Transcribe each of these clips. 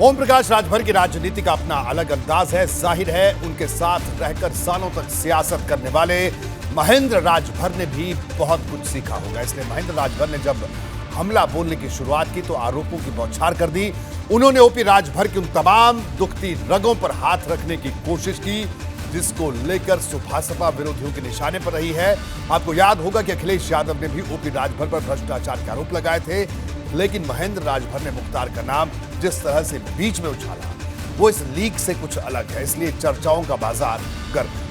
ओम प्रकाश राजभर की राजनीति का अपना अलग अंदाज है। जाहिर है उनके साथ रहकर सालों तक सियासत करने वाले महेंद्र राजभर ने भी बहुत कुछ सीखा होगा। इसलिए महेंद्र राजभर ने जब हमला बोलने की शुरुआत की तो आरोपों की बौछार कर दी। उन्होंने ओपी राजभर की उन तमाम दुखती रगों पर हाथ रखने की कोशिश की जिसको लेकर सुभाषपा विरोधियों के निशाने पर रही है। आपको याद होगा कि अखिलेश यादव ने भी ओपी राजभर पर भ्रष्टाचार के आरोप लगाए थे, लेकिन महेंद्र राजभर ने मुख्तार का नाम जिस तरह से बीच में उछाला वो इस लीक से कुछ अलग है। इसलिए चर्चाओं का बाजार गर्म है।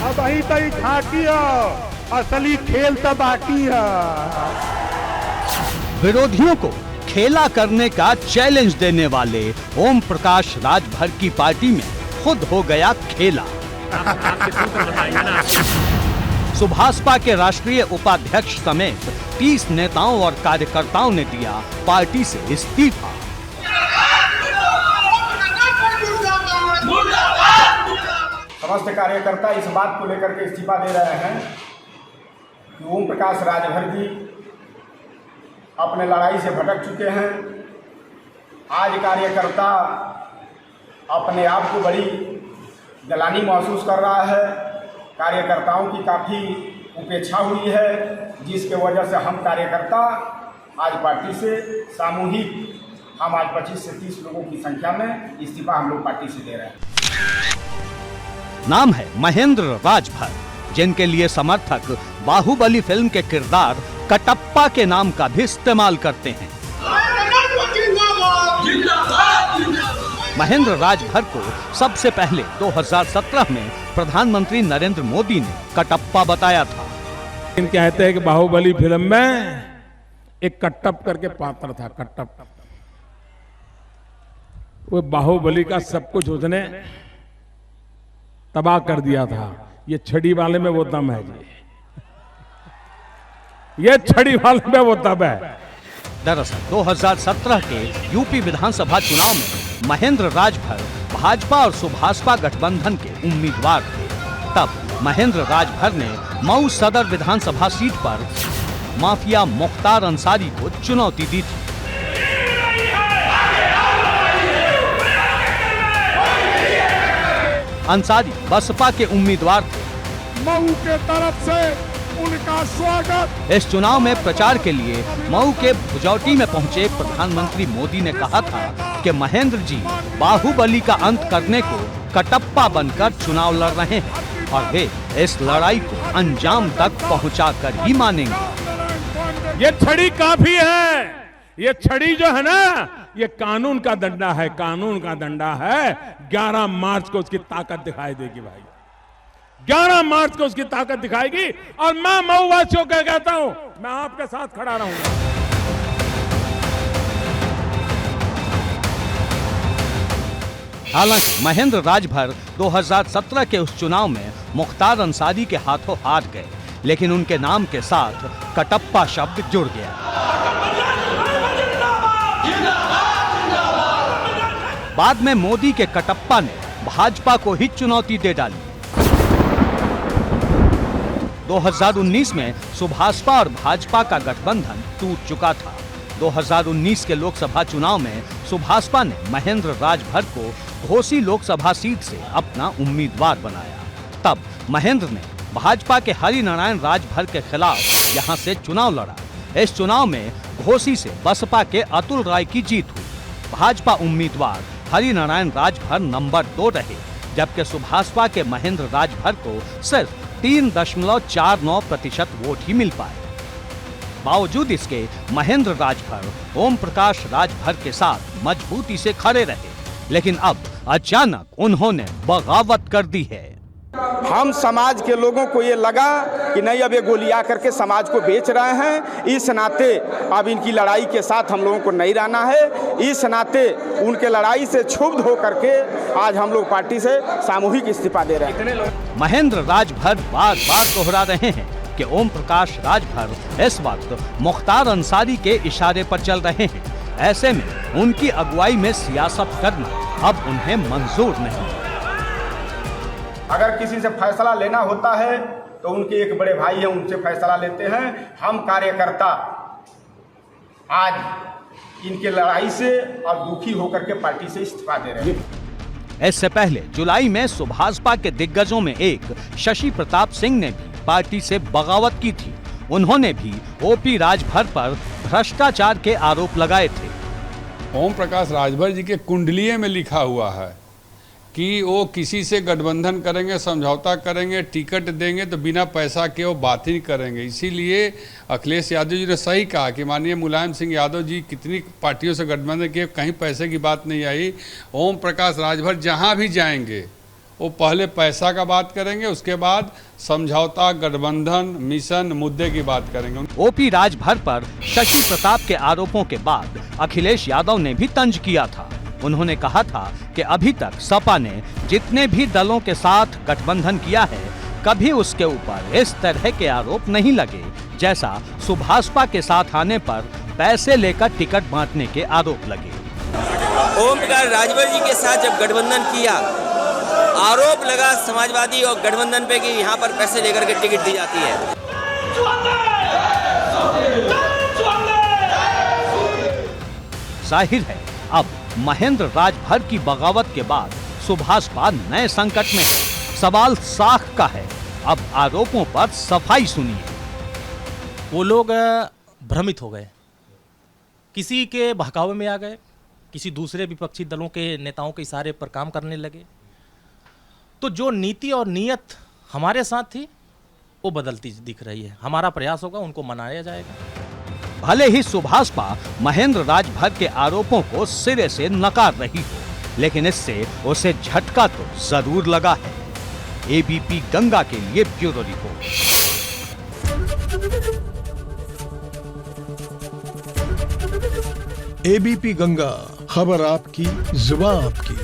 अब ही तई झांकी असली खेल तो बाकी है। विरोधियों को खेला करने का चैलेंज देने वाले ओम प्रकाश राजभर की पार्टी में खुद हो गया खेला। सुभाषपा के राष्ट्रीय उपाध्यक्ष समेत 30 नेताओं और कार्यकर्ताओं ने दिया पार्टी से इस्तीफा। समस्त कार्यकर्ता इस बात को लेकर के इस्तीफा दे रहे हैं कि ओम प्रकाश राजभर जी अपने लड़ाई से भटक चुके हैं। आज कार्यकर्ता अपने आप को बड़ी जलानी महसूस कर रहा है। कार्यकर्ताओं की काफ़ी उपेक्षा हुई है, जिसके वजह से हम कार्यकर्ता आज पार्टी से सामूहिक हम आज 25 से 30 लोगों की संख्या में इस्तीफा हम लोग पार्टी से दे रहे हैं। नाम है महेंद्र राजभर, जिनके लिए समर्थक बाहुबली फिल्म के किरदार कटप्पा के नाम का भी इस्तेमाल करते हैं। महेंद्र राजभर को सबसे पहले 2017 में प्रधानमंत्री नरेंद्र मोदी ने कटप्पा बताया था। कहते हैं कि बाहुबली फिल्म में एक कटप करके पात्र था, कटप। वो बाहुबली का सब कुछ उसने तबाह कर दिया था। ये छड़ी वाले में वो दम है जी, ये छड़ी वाले में वो दम है। दरअसल 2017 के यूपी विधानसभा चुनाव में महेंद्र राजभर भाजपा और सुभाषपा गठबंधन के उम्मीदवार थे। तब महेंद्र राजभर ने मऊ सदर विधानसभा सीट पर माफिया मुख्तार अंसारी को चुनौती दी थी। अंसारी बसपा के उम्मीदवार थे। मऊ के तरफ से उनका स्वागत। इस चुनाव में प्रचार के लिए मऊ के भुजौटी में पहुंचे प्रधानमंत्री मोदी ने कहा था कि महेंद्र जी बाहुबली का अंत करने को कटप्पा बनकर चुनाव लड़ रहे हैं और वे इस लड़ाई को अंजाम तक पहुंचाकर ही मानेंगे। ये छड़ी काफी है, ये छड़ी जो है ना, ये कानून का डंडा है, कानून का डंडा है। 11 मार्च को उसकी ताकत दिखाई देगी भाई, 11 मार्च को उसकी ताकत दिखाएगी। और मैं मऊवासियों को कहता हूं, मैं आपके साथ खड़ा रहूंगा। हालांकि महेंद्र राजभर 2017 के उस चुनाव में मुख्तार अंसारी के हाथों हार गए, लेकिन उनके नाम के साथ कटप्पा शब्द जुड़ गया। बाद में मोदी के कटप्पा ने भाजपा को ही चुनौती दे डाली। 2019 में सुभाषपा और भाजपा का गठबंधन टूट चुका था। 2019 के लोकसभा चुनाव में सुभाषपा ने महेंद्र राजभर को घोसी लोकसभा सीट से अपना उम्मीदवार बनाया। तब महेंद्र ने भाजपा के हरिनारायण राजभर के खिलाफ यहां से चुनाव लड़ा। इस चुनाव में घोसी से बसपा के अतुल राय की जीत हुई। भाजपा उम्मीदवार हरिनारायण राजभर नंबर 2 रहे, जबकि सुभाषपा के महेंद्र राजभर को सिर्फ 3.49% वोट ही मिल पाए। बावजूद इसके महेंद्र राजभर ओम प्रकाश राजभर के साथ मजबूती से खड़े रहे, लेकिन अब अचानक उन्होंने बगावत कर दी है। हम समाज के लोगों को ये लगा कि नहीं, अब ये गोलियां करके समाज को बेच रहे हैं। इस नाते अब इनकी लड़ाई के साथ हम लोगों को नहीं रहना है। इस नाते उनके लड़ाई से क्षुब्ध होकर के आज हम लोग पार्टी से सामूहिक इस्तीफा दे रहे हैं। महेंद्र राजभर बार बार दोहरा रहे हैं कि ओम प्रकाश राजभर इस वक्त मुख्तार अंसारी के इशारे पर चल रहे हैं। ऐसे में उनकी अगुवाई में सियासत करना अब उन्हें मंजूर नहीं। अगर किसी से फैसला लेना होता है तो उनके एक बड़े भाई हैं, उनसे फैसला लेते हैं। हम कार्यकर्ता आज इनके लड़ाई से और दुखी होकर के पार्टी से इस्तीफा दे रहे हैं। इससे पहले जुलाई में सुभाषपा के दिग्गजों में एक शशि प्रताप सिंह ने भी पार्टी से बगावत की थी। उन्होंने भी ओपी राजभर पर भ्रष्टाचार के आरोप लगाए थे। ओम प्रकाश राजभर जी के कुंडलिये में लिखा हुआ है कि वो किसी से गठबंधन करेंगे, समझौता करेंगे, टिकट देंगे तो बिना पैसा के वो बात ही करेंगे। इसीलिए अखिलेश यादव जी ने सही कहा कि माननीय मुलायम सिंह यादव जी कितनी पार्टियों से गठबंधन किए, कहीं पैसे की बात नहीं आई। ओम प्रकाश राजभर जहाँ भी जाएंगे वो पहले पैसा का बात करेंगे, उसके बाद समझौता, गठबंधन, मिशन, मुद्दे की बात करेंगे। ओपी राजभर पर शशि प्रताप के आरोपों के बाद अखिलेश यादव ने भी तंज किया था। उन्होंने कहा था कि अभी तक सपा ने जितने भी दलों के साथ गठबंधन किया है, कभी उसके ऊपर इस तरह के आरोप नहीं लगे जैसा सुभाषपा के साथ आने पर पैसे लेकर टिकट बांटने के आरोप लगे। ओम प्रकाश राजभर जी के साथ जब गठबंधन किया, आरोप लगा समाजवादी और गठबंधन पे कि यहाँ पर पैसे लेकर के टिकट दी जाती है। जाहिर है अब महेंद्र राजभर की बगावत के बाद सुभाषपा नए संकट में है। सवाल साख का है। अब आरोपों पर सफाई सुनिए। वो लोग भ्रमित हो गए, किसी के बहकावे में आ गए, किसी दूसरे विपक्षी दलों के नेताओं के इशारे पर काम करने लगे। तो जो नीति और नीयत हमारे साथ थी वो बदलती दिख रही है। हमारा प्रयास होगा, उनको मनाया जाएगा। भले ही सुभाषपा महेंद्र राजभर के आरोपों को सिरे से नकार रही हो, लेकिन इससे उसे झटका तो जरूर लगा है। एबीपी गंगा के लिए ब्यूरो रिपोर्ट। एबीपी गंगा, खबर आपकी, जुबान आपकी।